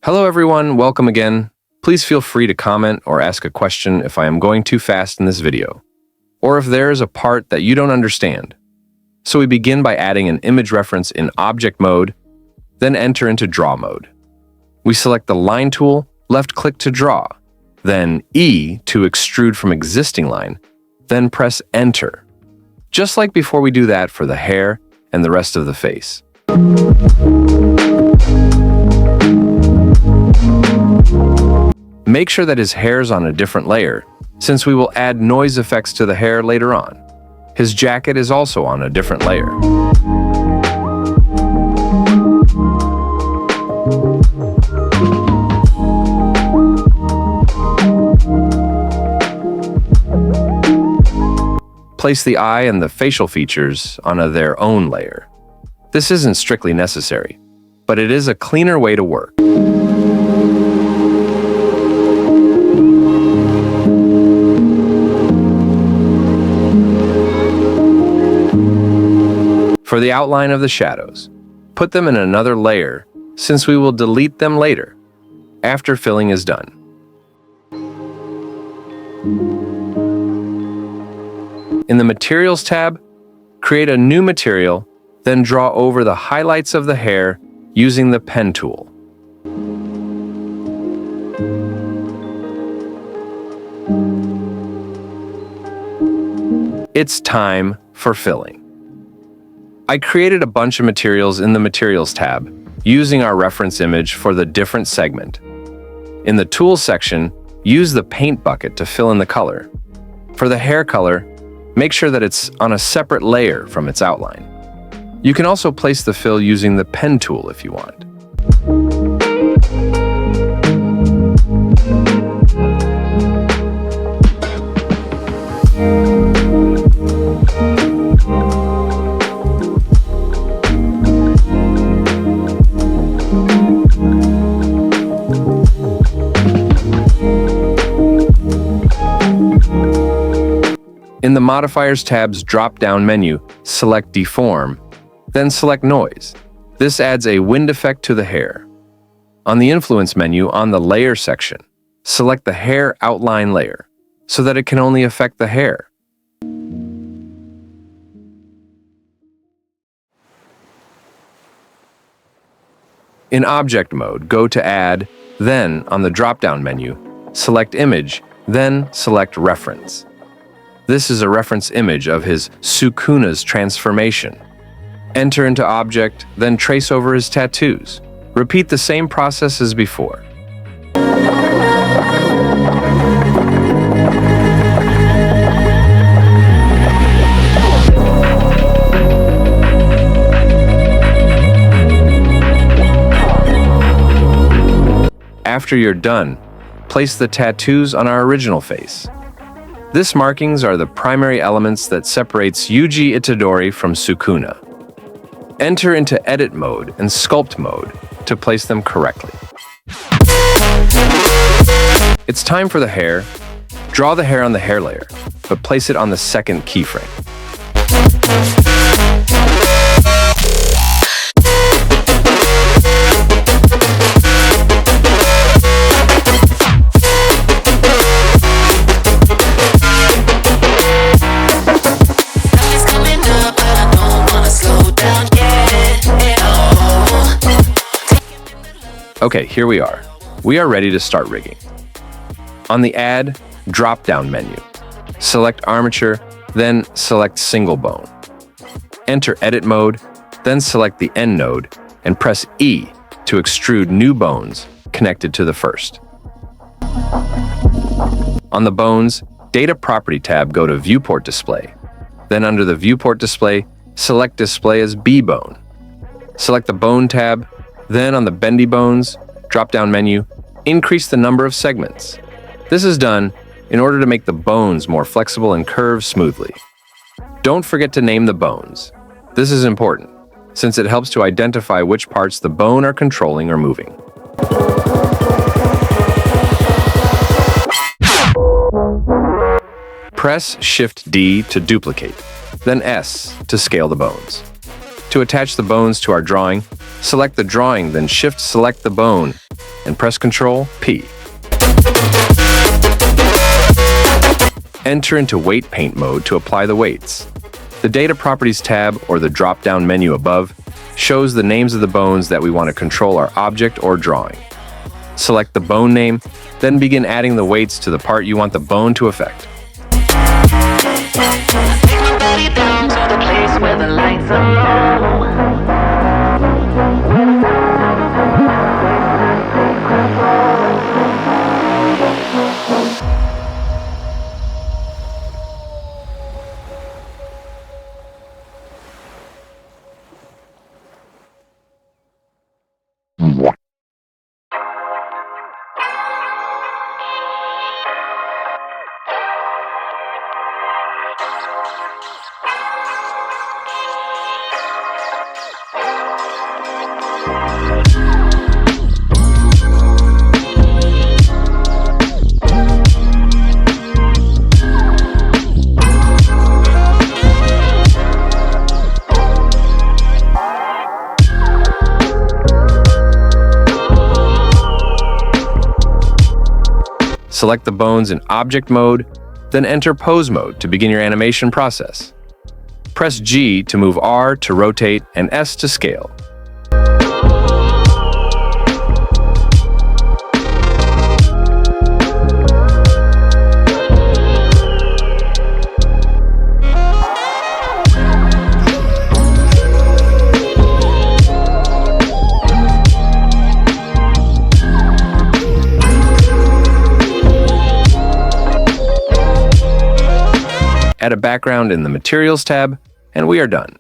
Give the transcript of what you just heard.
Hello everyone, welcome again. Please feel free to comment or ask a question if I am going too fast in this video, or if there is a part that you don't understand. So we begin by adding an image reference in object mode, then enter into draw mode. We select the line tool, left-click to draw, then E to extrude from existing line, then press enter. Just like before, we do that for the hair and the rest of the face. Make sure that his hair is on a different layer, since we will add noise effects to the hair later on. His jacket is also on a different layer. Place the eye and the facial features on their own layer. This isn't strictly necessary, but it is a cleaner way to work. For the outline of the shadows, put them in another layer since we will delete them later, after filling is done. In the Materials tab, create a new material, then draw over the highlights of the hair using the pen tool. It's time for filling. I created a bunch of materials in the Materials tab, using our reference image for the different segment. In the Tools section, use the paint bucket to fill in the color. For the hair color, make sure that it's on a separate layer from its outline. You can also place the fill using the pen tool if you want. In the Modifiers tab's drop-down menu, select Deform, then select Noise. This adds a wind effect to the hair. On the Influence menu on the Layer section, select the Hair Outline layer, so that it can only affect the hair. In Object mode, go to Add, then on the drop-down menu, select Image, then select Reference. This is a reference image of his sukuna's transformation. Enter into Object, then trace over his tattoos. Repeat the same process as before. After you're done, place the tattoos on our original face. These markings are the primary elements that separates Yuji Itadori from Sukuna. Enter into Edit mode and Sculpt mode to place them correctly. It's time for the hair. Draw the hair on the hair layer, but place it on the second keyframe. Okay, here we are. We are ready to start rigging. On the Add drop-down menu, select Armature, then select Single Bone. Enter Edit mode, then select the End node, and press E to extrude new bones connected to the first. On the Bones Data Property tab, go to Viewport Display. Then under the Viewport Display, select Display as B-Bone. Select the Bone tab, then on the Bendy Bones drop-down menu, increase the number of segments. This is done in order to make the bones more flexible and curve smoothly. Don't forget to name the bones. This is important, since it helps to identify which parts the bone are controlling or moving. Press Shift-D to duplicate, then S to scale the bones. To attach the bones to our drawing, select the drawing, then Shift-select the bone, and press Ctrl P. Enter into Weight Paint mode to apply the weights. The Data Properties tab, or the drop-down menu above, shows the names of the bones that we want to control our object or drawing. Select the bone name, then begin adding the weights to the part you want the bone to affect. Select the bones in Object mode, then enter Pose mode to begin your animation process. Press G to move R to rotate and S to scale. Add a background in the Materials tab, and we are done.